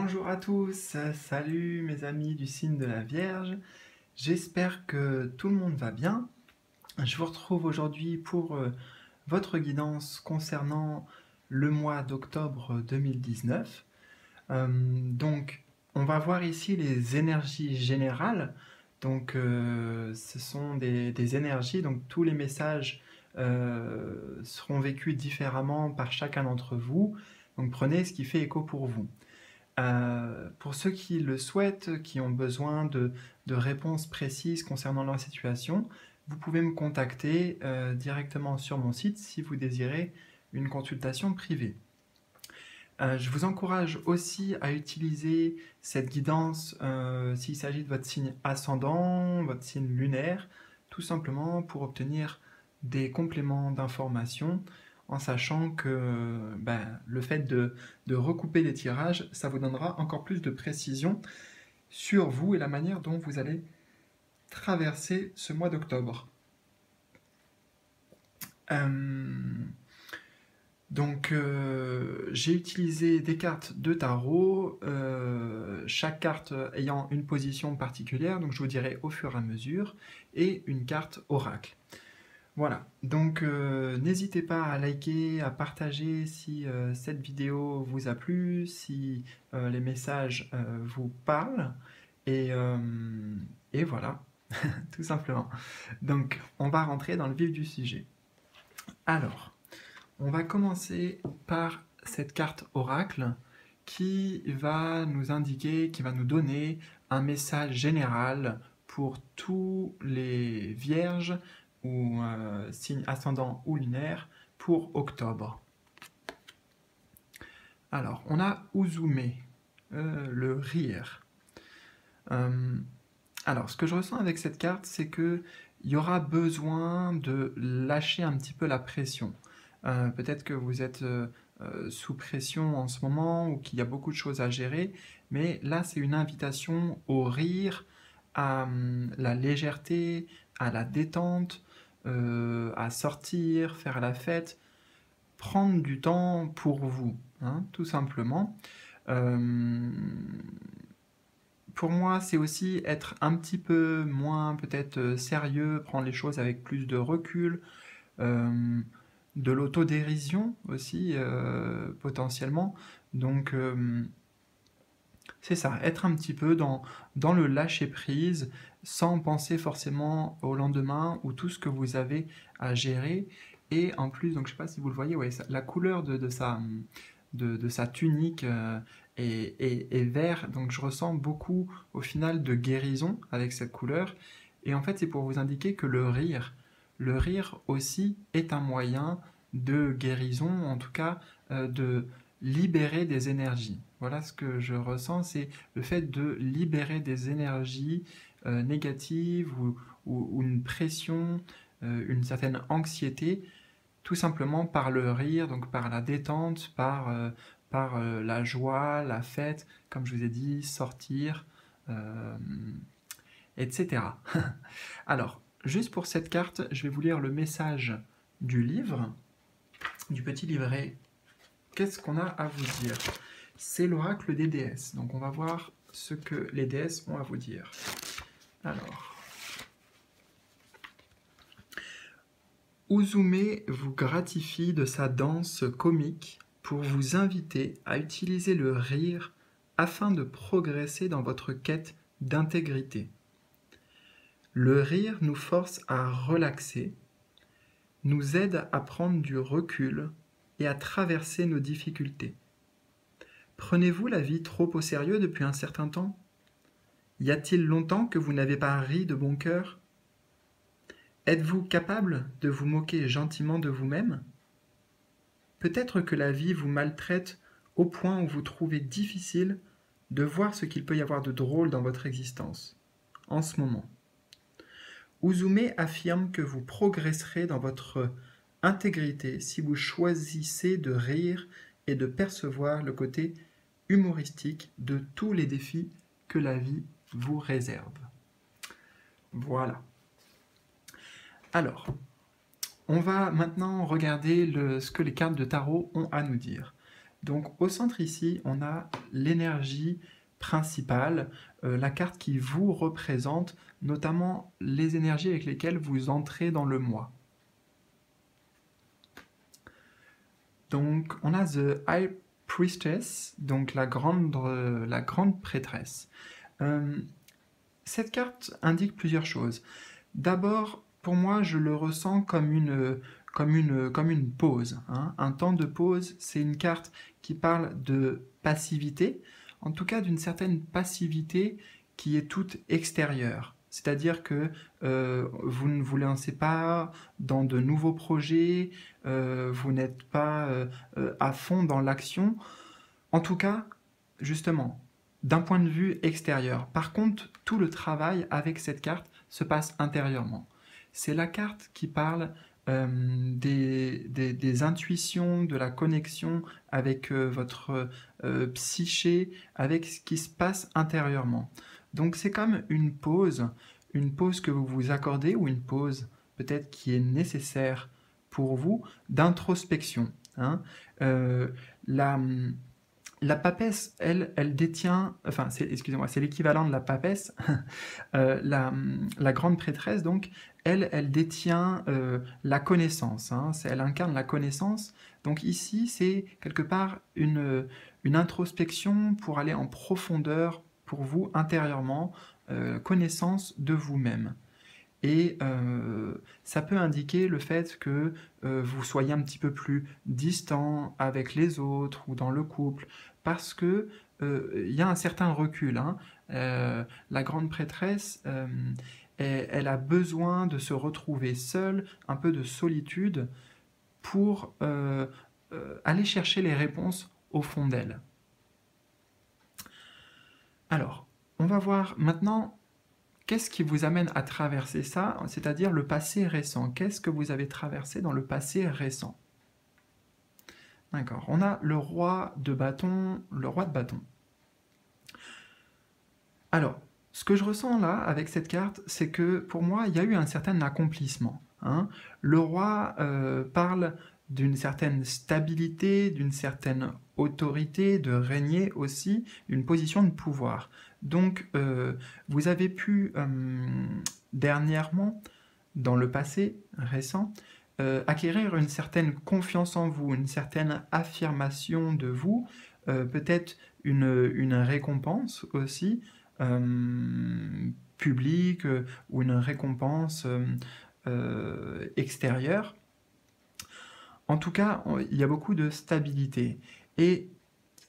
Bonjour à tous, salut mes amis du signe de la Vierge, j'espère que tout le monde va bien. Je vous retrouve aujourd'hui pour votre guidance concernant le mois d'octobre 2019. Donc, on va voir ici les énergies générales. Donc, ce sont des énergies, donc tous les messages seront vécus différemment par chacun d'entre vous. Donc, prenez ce qui fait écho pour vous. Pour ceux qui le souhaitent, qui ont besoin de réponses précises concernant leur situation, vous pouvez me contacter directement sur mon site si vous désirez une consultation privée. Je vous encourage aussi à utiliser cette guidance s'il s'agit de votre signe ascendant, votre signe lunaire, tout simplement pour obtenir des compléments d'informations en sachant que le fait de recouper les tirages, ça vous donnera encore plus de précision sur vous et la manière dont vous allez traverser ce mois d'octobre. J'ai utilisé des cartes de tarot, chaque carte ayant une position particulière, donc je vous dirai au fur et à mesure, et une carte oracle. Voilà, donc n'hésitez pas à liker, à partager si cette vidéo vous a plu, si les messages vous parlent, et, et voilà, tout simplement. Donc on va rentrer dans le vif du sujet. Alors, on va commencer par cette carte oracle qui va nous indiquer, qui va nous donner un message général pour tous les vierges ou signes ascendants ou lunaires pour octobre. Alors, on a Uzume, le rire. Alors, ce que je ressens avec cette carte, c'est qu'il y aura besoin de lâcher un petit peu la pression. Peut-être que vous êtes sous pression en ce moment ou qu'il y a beaucoup de choses à gérer, mais là, c'est une invitation au rire, à la légèreté, à la détente, à sortir, faire la fête, prendre du temps pour vous, hein, tout simplement. Pour moi, c'est aussi être un petit peu moins peut-être sérieux, prendre les choses avec plus de recul, de l'autodérision aussi potentiellement. Donc c'est ça, être un petit peu dans le lâcher-prise sans penser forcément au lendemain ou tout ce que vous avez à gérer. Et en plus, donc je ne sais pas si vous le voyez, ouais, la couleur de sa tunique est vert, donc je ressens beaucoup au final de guérison avec cette couleur. Et en fait, c'est pour vous indiquer que le rire aussi est un moyen de guérison, en tout cas de libérer des énergies. Voilà ce que je ressens, c'est le fait de libérer des énergies négatives ou une pression, une certaine anxiété, tout simplement par le rire, donc par la détente, par la joie, la fête, comme je vous ai dit, sortir, etc. Alors, juste pour cette carte, je vais vous lire le message du livre, du petit livret. Qu'est-ce qu'on a à vous dire? C'est l'oracle des déesses. Donc on va voir ce que les déesses ont à vous dire. Alors, Uzume vous gratifie de sa danse comique pour vous inviter à utiliser le rire afin de progresser dans votre quête d'intégrité. Le rire nous force à relaxer, nous aide à prendre du recul et à traverser nos difficultés. Prenez-vous la vie trop au sérieux depuis un certain temps? Y a-t-il longtemps que vous n'avez pas ri de bon cœur? Êtes-vous capable de vous moquer gentiment de vous-même? Peut-être que la vie vous maltraite au point où vous trouvez difficile de voir ce qu'il peut y avoir de drôle dans votre existence, en ce moment. Uzume affirme que vous progresserez dans votre intégrité si vous choisissez de rire et de percevoir le côté humoristique de tous les défis que la vie vous réserve. Voilà. Alors, on va maintenant regarder ce que les cartes de tarot ont à nous dire. Donc au centre ici, on a l'énergie principale, la carte qui vous représente, notamment les énergies avec lesquelles vous entrez dans le mois. Donc on a The High Priestess, donc la grande prêtresse. Cette carte indique plusieurs choses. D'abord, pour moi, je le ressens comme une pause. Hein. Un temps de pause, c'est une carte qui parle de passivité, en tout cas d'une certaine passivité qui est toute extérieure. C'est-à-dire que vous ne vous lancez pas dans de nouveaux projets, vous n'êtes pas à fond dans l'action. En tout cas, justement, d'un point de vue extérieur. Par contre, tout le travail avec cette carte se passe intérieurement. C'est la carte qui parle des intuitions, de la connexion avec votre psyché, avec ce qui se passe intérieurement. Donc c'est comme une pause que vous vous accordez, ou une pause peut-être qui est nécessaire pour vous, d'introspection. Hein. La papesse, elle détient, enfin, excusez-moi, c'est l'équivalent de la papesse. La grande prêtresse, donc, elle détient la connaissance. Hein, elle incarne la connaissance. Donc ici, c'est quelque part une introspection pour aller en profondeur pour vous intérieurement, connaissance de vous-même. Et ça peut indiquer le fait que vous soyez un petit peu plus distant avec les autres ou dans le couple, parce que y a un certain recul. Hein. La grande prêtresse, elle a besoin de se retrouver seule, un peu de solitude, pour aller chercher les réponses au fond d'elle. Alors, on va voir maintenant qu'est-ce qui vous amène à traverser ça, c'est-à-dire le passé récent. Qu'est-ce que vous avez traversé dans le passé récent? D'accord. On a le roi de bâton, le roi de bâton. Alors, ce que je ressens là, avec cette carte, c'est que pour moi, il y a eu un certain accomplissement. Hein. Le roi parle d'une certaine stabilité, d'une certaine autorité, de régner aussi, une position de pouvoir. Donc, vous avez pu, dernièrement, dans le passé récent, acquérir une certaine confiance en vous, une certaine affirmation de vous, peut-être une récompense aussi, publique, ou une récompense extérieure. En tout cas, il y a beaucoup de stabilité. Et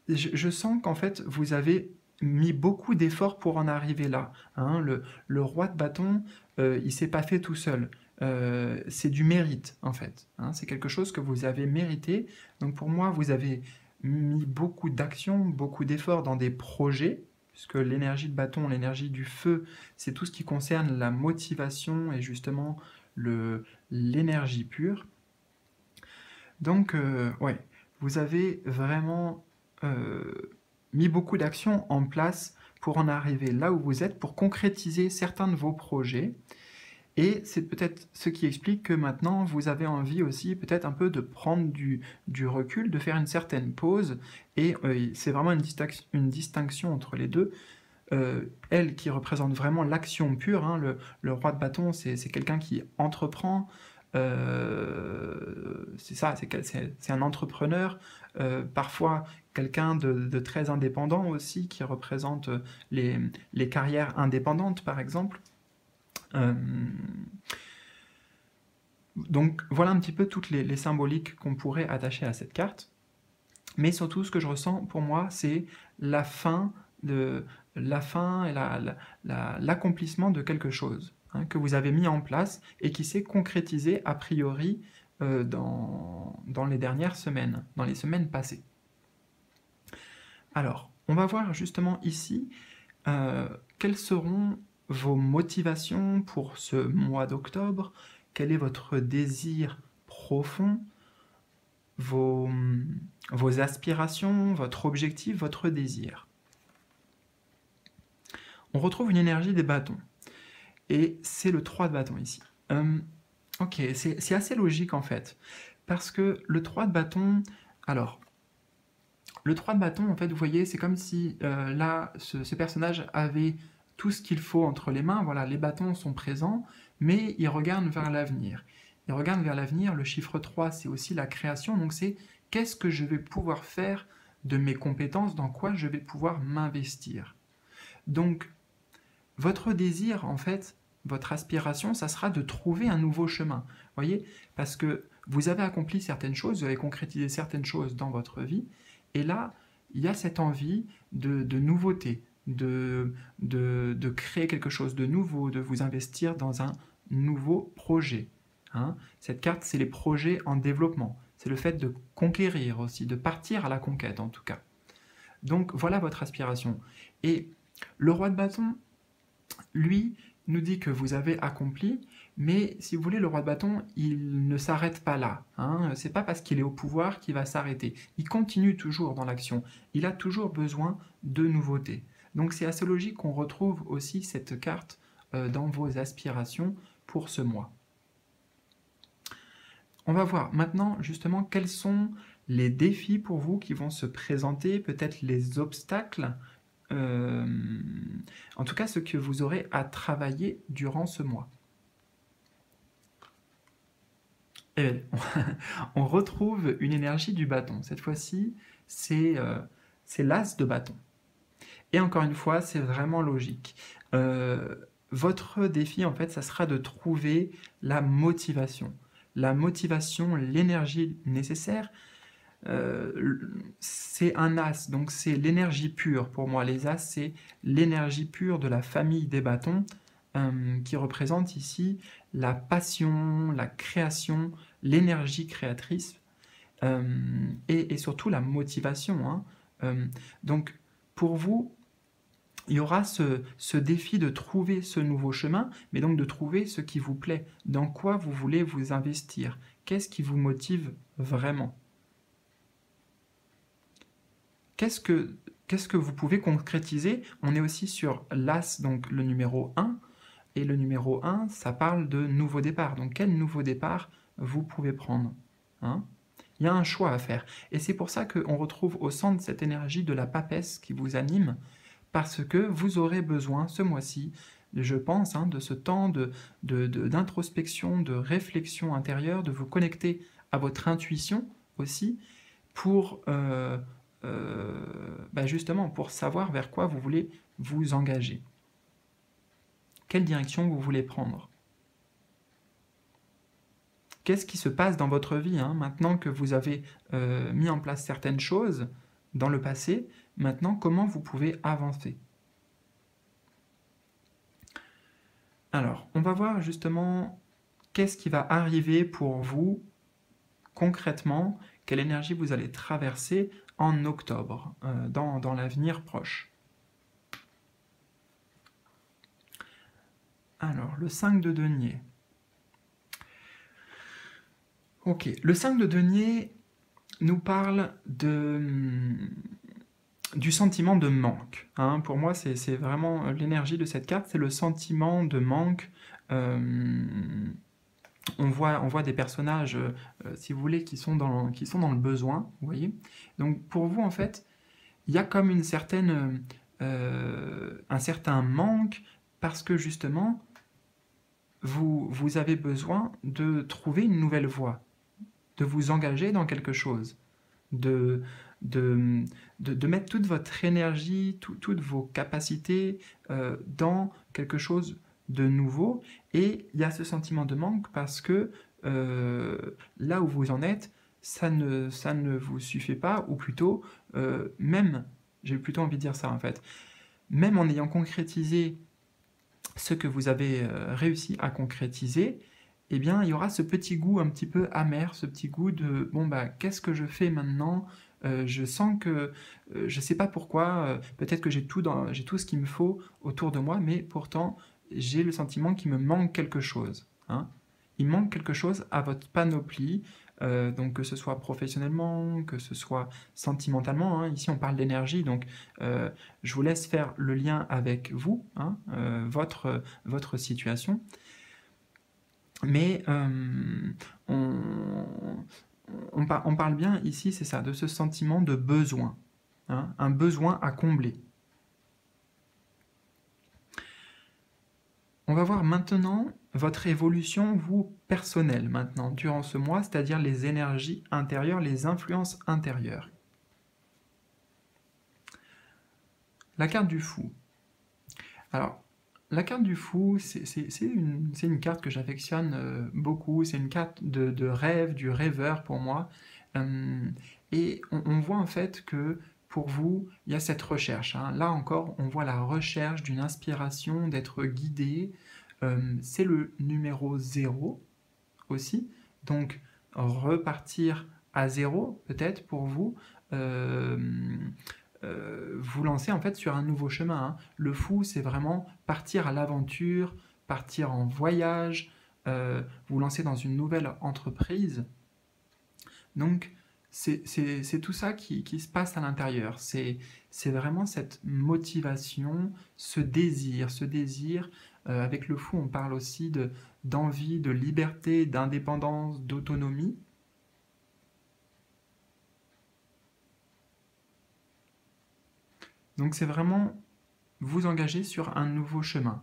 je sens qu'en fait, vous avez mis beaucoup d'efforts pour en arriver là. Hein. Le roi de bâton, il ne s'est pas fait tout seul. C'est du mérite, en fait. Hein. C'est quelque chose que vous avez mérité. Donc pour moi, vous avez mis beaucoup d'actions, beaucoup d'efforts dans des projets, puisque l'énergie de bâton, l'énergie du feu, c'est tout ce qui concerne la motivation et justement l'énergie pure. Donc, ouais, vous avez vraiment mis beaucoup d'actions en place pour en arriver là où vous êtes, pour concrétiser certains de vos projets. Et c'est peut-être ce qui explique que maintenant, vous avez envie aussi peut-être un peu de prendre du recul, de faire une certaine pause. Et c'est vraiment une distinction entre les deux. Elle qui représente vraiment l'action pure, hein, le roi de bâton, c'est quelqu'un qui entreprend, c'est ça, c'est un entrepreneur, parfois quelqu'un de très indépendant aussi, qui représente les carrières indépendantes par exemple. Donc voilà un petit peu toutes les symboliques qu'on pourrait attacher à cette carte. Mais surtout, ce que je ressens pour moi, c'est la fin et l'accomplissement de quelque chose, hein, que vous avez mis en place et qui s'est concrétisé a priori dans les dernières semaines, dans les semaines passées. Alors, on va voir justement ici quelles seront vos motivations pour ce mois d'octobre, quel est votre désir profond, vos aspirations, votre objectif, votre désir. On retrouve une énergie des bâtons. Et c'est le 3 de bâton ici. Ok, c'est assez logique en fait. Parce que le 3 de bâton, alors, Le 3 de bâton, en fait, vous voyez, c'est comme si là, ce personnage avait tout ce qu'il faut entre les mains. Voilà, les bâtons sont présents, mais il regarde vers l'avenir. Il regarde vers l'avenir. Le chiffre 3, c'est aussi la création. Donc, c'est qu'est-ce que je vais pouvoir faire de mes compétences, dans quoi je vais pouvoir m'investir. Donc, votre désir, en fait, votre aspiration, ça sera de trouver un nouveau chemin. Vous voyez, parce que vous avez accompli certaines choses, vous avez concrétisé certaines choses dans votre vie, et là, il y a cette envie de nouveauté, de créer quelque chose de nouveau, de vous investir dans un nouveau projet. Hein. Cette carte, c'est les projets en développement. C'est le fait de conquérir aussi, de partir à la conquête en tout cas. Donc voilà votre aspiration. Et le roi de bâton, lui, nous dit que vous avez accompli, mais si vous voulez, le roi de bâton, il ne s'arrête pas là. Hein. C'est pas parce qu'il est au pouvoir qu'il va s'arrêter. Il continue toujours dans l'action. Il a toujours besoin de nouveautés. Donc c'est assez logique qu'on retrouve aussi cette carte dans vos aspirations pour ce mois. On va voir maintenant justement quels sont les défis pour vous qui vont se présenter, peut-être les obstacles, en tout cas ce que vous aurez à travailler durant ce mois. Et bien, on retrouve une énergie du bâton. Cette fois-ci, c'est l'as de bâton. Et encore une fois, c'est vraiment logique. Votre défi, en fait, ça sera de trouver la motivation. La motivation, l'énergie nécessaire, c'est un as, donc c'est l'énergie pure. Pour moi, les as, c'est l'énergie pure de la famille des bâtons, qui représente ici la passion, la création, l'énergie créatrice, et surtout la motivation. Hein. Donc, pour vous, il y aura ce défi de trouver ce nouveau chemin, mais donc de trouver ce qui vous plaît, dans quoi vous voulez vous investir, qu'est-ce qui vous motive vraiment. Qu'est-ce que vous pouvez concrétiser? On est aussi sur l'as, donc le numéro 1, et le numéro 1, ça parle de nouveau départ. Donc quel nouveau départ vous pouvez prendre, hein? Il y a un choix à faire. Et c'est pour ça qu'on retrouve au centre cette énergie de la papesse qui vous anime, parce que vous aurez besoin ce mois-ci, je pense, hein, de ce temps d'introspection, de réflexion intérieure, de vous connecter à votre intuition aussi, pour justement pour savoir vers quoi vous voulez vous engager. Quelle direction vous voulez prendre? Qu'est-ce qui se passe dans votre vie, hein, maintenant que vous avez mis en place certaines choses dans le passé? Maintenant, comment vous pouvez avancer? Alors, on va voir justement qu'est-ce qui va arriver pour vous concrètement, quelle énergie vous allez traverser en octobre, dans l'avenir proche. Alors, le 5 de denier. Ok, le 5 de denier nous parle du sentiment de manque. Hein. Pour moi, c'est vraiment l'énergie de cette carte, c'est le sentiment de manque. On voit des personnages, si vous voulez, qui sont dans le besoin, vous voyez. Donc pour vous, en fait, il y a comme un certain manque, parce que justement, vous avez besoin de trouver une nouvelle voie, de vous engager dans quelque chose, de mettre toute votre énergie, toutes vos capacités dans quelque chose de nouveau, et il y a ce sentiment de manque parce que là où vous en êtes, ça ne vous suffit pas, ou plutôt, même, j'ai plutôt envie de dire ça en fait, même en ayant concrétisé ce que vous avez réussi à concrétiser, eh bien, il y aura ce petit goût un petit peu amer, ce petit goût de « bon, bah, qu'est-ce que je fais maintenant ?» Je sens que, je ne sais pas pourquoi, peut-être que j'ai tout ce qu'il me faut autour de moi, mais pourtant, j'ai le sentiment qu'il me manque quelque chose. Hein. Il manque quelque chose à votre panoplie, donc que ce soit professionnellement, que ce soit sentimentalement. Hein. Ici, on parle d'énergie, donc je vous laisse faire le lien avec vous, hein, votre situation. Mais on parle bien ici, c'est ça, de ce sentiment de besoin. hein, un besoin à combler. On va voir maintenant votre évolution, vous, personnelle, maintenant, durant ce mois, c'est-à-dire les énergies intérieures, les influences intérieures. La carte du fou. Alors, la carte du fou, c'est une carte que j'affectionne beaucoup, c'est une carte de rêve, du rêveur pour moi. Et on voit en fait que pour vous, il y a cette recherche, hein. Là encore, on voit la recherche d'une inspiration, d'être guidé. C'est le numéro 0 aussi, donc repartir à 0 peut-être pour vous. Vous lancer en fait sur un nouveau chemin, hein. Le fou, c'est vraiment partir à l'aventure, partir en voyage, vous lancer dans une nouvelle entreprise. Donc, c'est tout ça qui se passe à l'intérieur. C'est vraiment cette motivation, ce désir. Avec le fou, on parle aussi d'envie, de liberté, d'indépendance, d'autonomie. Donc c'est vraiment vous engager sur un nouveau chemin,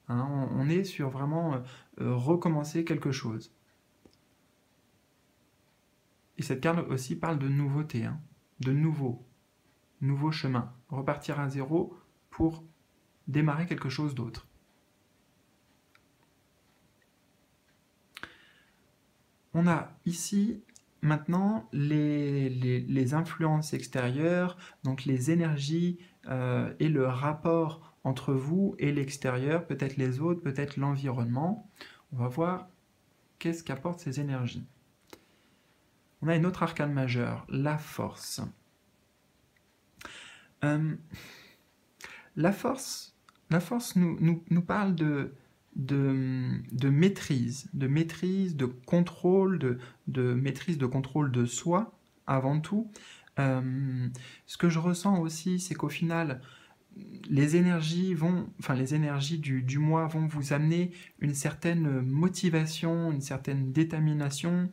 hein. On est sur vraiment recommencer quelque chose. Et cette carte aussi parle de nouveauté, hein, de nouveau chemin. Repartir à 0 pour démarrer quelque chose d'autre. On a ici maintenant les influences extérieures, donc les énergies et le rapport entre vous et l'extérieur, peut-être les autres, peut-être l'environnement. On va voir qu'est-ce qu'apportent ces énergies. On a une autre arcane majeure, la force. La force nous parle de maîtrise, de contrôle, de maîtrise, de contrôle de soi, avant tout. Ce que je ressens aussi, c'est qu'au final, les énergies du mois vont vous amener une certaine motivation, une certaine détermination,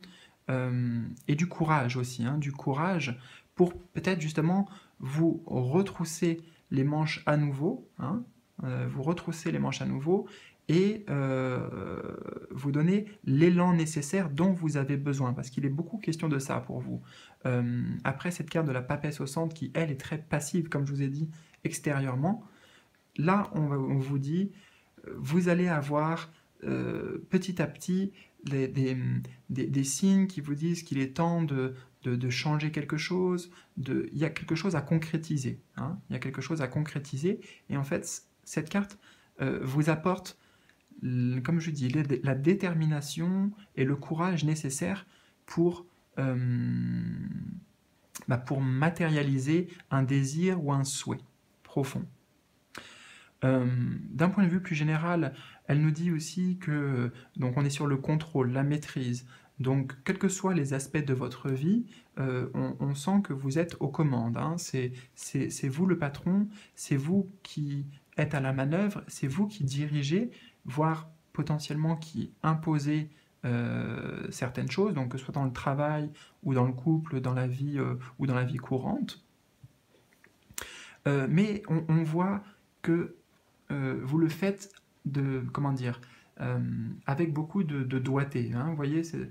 et du courage aussi, hein, du courage pour peut-être justement vous retrousser les manches à nouveau, hein, vous retrousser les manches à nouveau et vous donner l'élan nécessaire dont vous avez besoin, parce qu'il est beaucoup question de ça pour vous. Après cette carte de la papesse au centre, qui elle est très passive, comme je vous ai dit, extérieurement, là on vous dit, vous allez avoir petit à petit des signes qui vous disent qu'il est temps de changer quelque chose, il y a quelque chose à concrétiser, hein, il y a quelque chose à concrétiser, et en fait, cette carte vous apporte, comme je dis, la détermination et le courage nécessaires pour matérialiser un désir ou un souhait profond. D'un point de vue plus général, elle nous dit aussi que donc on est sur le contrôle, la maîtrise. Donc, quels que soient les aspects de votre vie, on sent que vous êtes aux commandes, hein. C'est vous le patron, c'est vous qui êtes à la manœuvre, c'est vous qui dirigez, voire potentiellement qui imposez certaines choses, donc que ce soit dans le travail ou dans le couple, dans la vie ou dans la vie courante. Mais on voit que vous le faites avec beaucoup de doigté, hein. Vous voyez, c'est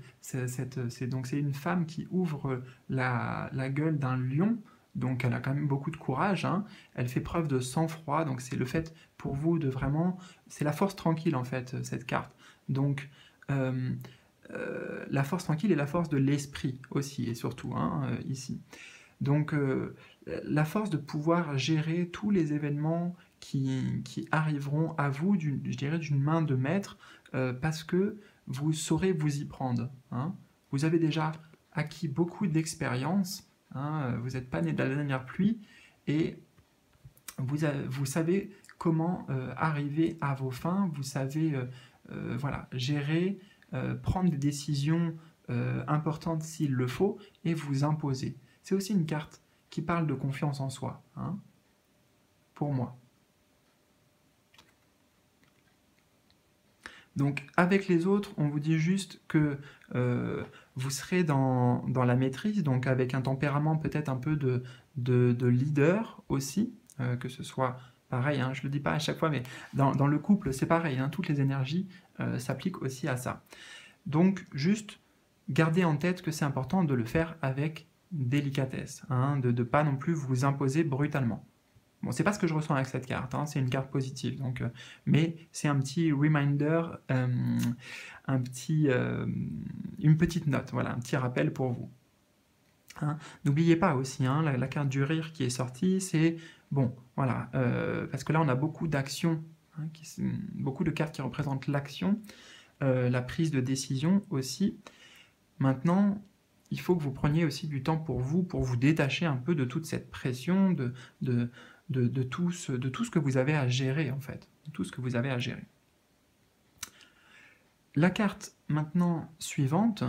une femme qui ouvre la gueule d'un lion, donc elle a quand même beaucoup de courage, hein. Elle fait preuve de sang-froid, donc c'est le fait pour vous de vraiment... C'est la force tranquille en fait, cette carte. Donc la force tranquille et la force de l'esprit aussi, et surtout, hein, ici. Donc la force de pouvoir gérer tous les événements qui arriveront à vous, je dirais, d'une main de maître, parce que vous saurez vous y prendre, hein. Vous avez déjà acquis beaucoup d'expérience, hein, vous n'êtes pas né de la dernière pluie, et vous savez comment arriver à vos fins, vous savez voilà, gérer, prendre des décisions importantes s'il le faut, et vous imposer. C'est aussi une carte qui parle de confiance en soi, hein, pour moi. Donc avec les autres, on vous dit juste que vous serez dans la maîtrise, donc avec un tempérament peut-être un peu de leader aussi, que ce soit pareil, hein, je ne le dis pas à chaque fois, mais dans le couple, c'est pareil, hein, toutes les énergies s'appliquent aussi à ça. Donc juste gardez en tête que c'est important de le faire avec délicatesse, hein, de ne pas non plus vous imposer brutalement. Bon, c'est pas ce que je ressens avec cette carte, hein, c'est une carte positive, donc, mais c'est un petit reminder, une petite note, voilà, un petit rappel pour vous. Hein. N'oubliez pas aussi, hein, la carte du rire qui est sortie, c'est bon, voilà, parce que là on a beaucoup d'actions, hein, beaucoup de cartes qui représentent l'action, la prise de décision aussi. Maintenant, il faut que vous preniez aussi du temps pour vous détacher un peu de toute cette pression, de tout ce que vous avez à gérer, en fait. Tout ce que vous avez à gérer. La carte, maintenant, suivante,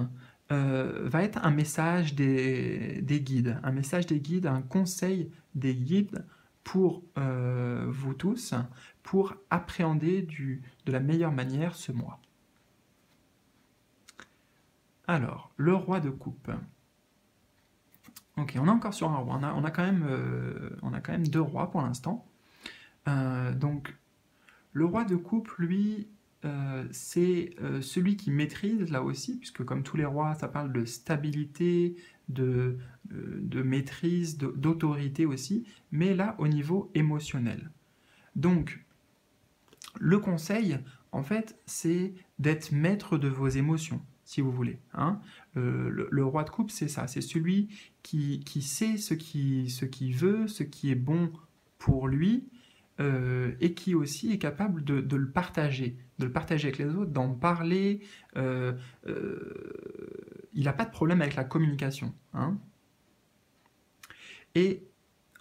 va être un message des guides. Un message des guides, un conseil des guides pour vous tous, pour appréhender de la meilleure manière ce mois. Alors, le roi de coupe. Ok, on est encore sur un roi. On a quand même deux rois pour l'instant. Donc, le roi de coupe, lui, c'est celui qui maîtrise, là aussi, puisque comme tous les rois, ça parle de stabilité, de maîtrise, d'autorité aussi, mais là, au niveau émotionnel. Donc, le conseil, en fait, c'est d'être maître de vos émotions, si vous voulez. Hein. Le roi de coupe, c'est ça, c'est celui qui sait ce qu'il veut, ce qui est bon pour lui, et qui aussi est capable de le partager avec les autres, d'en parler. Il n'a pas de problème avec la communication. Hein. Et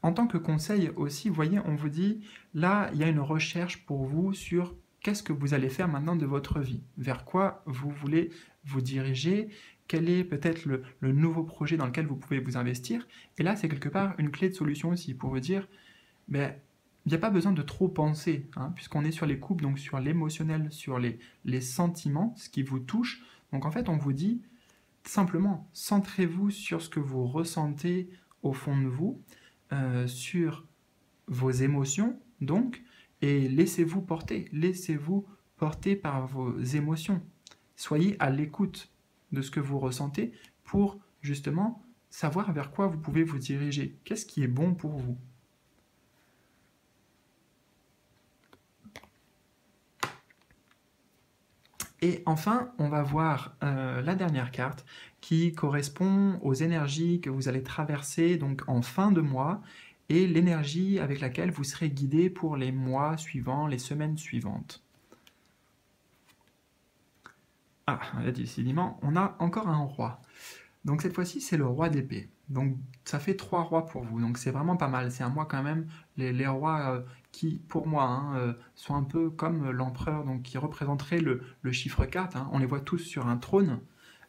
en tant que conseil aussi, vous voyez, on vous dit, là, il y a une recherche pour vous sur qu'est-ce que vous allez faire maintenant de votre vie, vers quoi vous voulez vous diriger, quel est peut-être le nouveau projet dans lequel vous pouvez vous investir. Et là, c'est quelque part une clé de solution aussi pour vous dire, ben, il n'y a pas besoin de trop penser, hein, puisqu'on est sur les couples, donc sur l'émotionnel, sur les sentiments, ce qui vous touche. Donc en fait, on vous dit simplement, centrez-vous sur ce que vous ressentez au fond de vous, sur vos émotions, donc, et laissez-vous porter par vos émotions. Soyez à l'écoute de ce que vous ressentez pour justement savoir vers quoi vous pouvez vous diriger. Qu'est-ce qui est bon pour vous ? Et enfin, on va voir la dernière carte qui correspond aux énergies que vous allez traverser donc en fin de mois et l'énergie avec laquelle vous serez guidé pour les mois suivants, les semaines suivantes. Ah, décidément, on a encore un roi. Donc cette fois-ci, c'est le roi d'épée. Donc ça fait 3 rois pour vous, donc c'est vraiment pas mal. C'est un mois quand même, les rois qui, pour moi, hein, sont un peu comme l'empereur, donc qui représenterait le chiffre 4. Hein. On les voit tous sur un trône,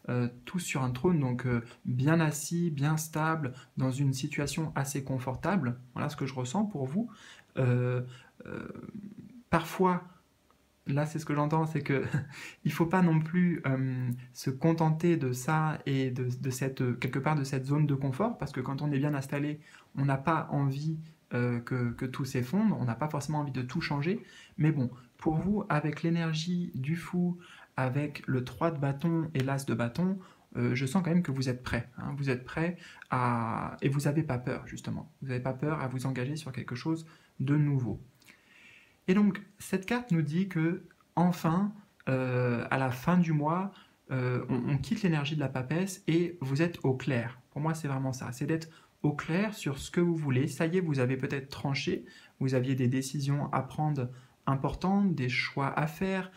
donc bien assis, bien stable, dans une situation assez confortable. Voilà ce que je ressens pour vous. Parfois, là c'est ce que j'entends, c'est que il faut pas non plus se contenter de ça et de cette, quelque part de cette zone de confort, parce que quand on est bien installé, on n'a pas envie que tout s'effondre, on n'a pas forcément envie de tout changer, mais bon, pour vous, avec l'énergie du fou, avec le 3 de bâton et l'as de bâton, je sens quand même que vous êtes prêt. Hein, vous êtes prêt à... Et vous n'avez pas peur, justement. Vous n'avez pas peur à vous engager sur quelque chose de nouveau. Et donc, cette carte nous dit que, enfin, à la fin du mois, on quitte l'énergie de la papesse et vous êtes au clair. Pour moi, c'est vraiment ça. C'est d'être au clair sur ce que vous voulez. Ça y est, vous avez peut-être tranché. Vous aviez des décisions à prendre importantes, des choix à faire.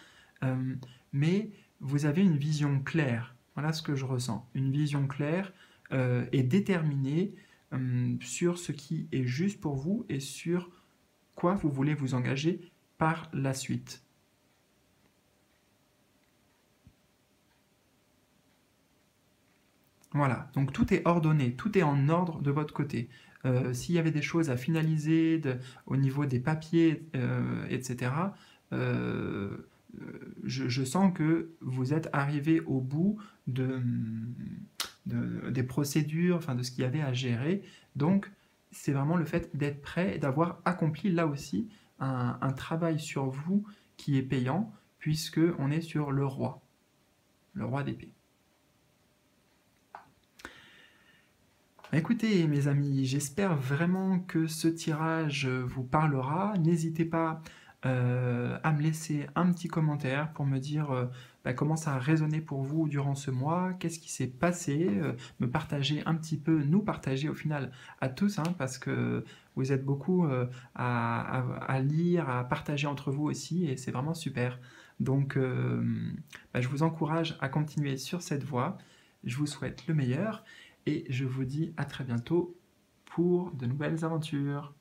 Mais vous avez une vision claire. Voilà ce que je ressens. Une vision claire et déterminée sur ce qui est juste pour vous et sur quoi vous voulez vous engager par la suite. Voilà, donc tout est ordonné, tout est en ordre de votre côté. S'il y avait des choses à finaliser au niveau des papiers, etc., je sens que vous êtes arrivé au bout des procédures, enfin de ce qu'il y avait à gérer. Donc, c'est vraiment le fait d'être prêt et d'avoir accompli là aussi un travail sur vous qui est payant, puisque on est sur le roi d'épée. Écoutez, mes amis, j'espère vraiment que ce tirage vous parlera. N'hésitez pas à me laisser un petit commentaire pour me dire comment ça a résonné pour vous durant ce mois, qu'est-ce qui s'est passé, me partager un petit peu, nous partager au final à tous, hein, parce que vous êtes beaucoup à lire, à partager entre vous aussi, et c'est vraiment super. Donc, je vous encourage à continuer sur cette voie. Je vous souhaite le meilleur et je vous dis à très bientôt pour de nouvelles aventures.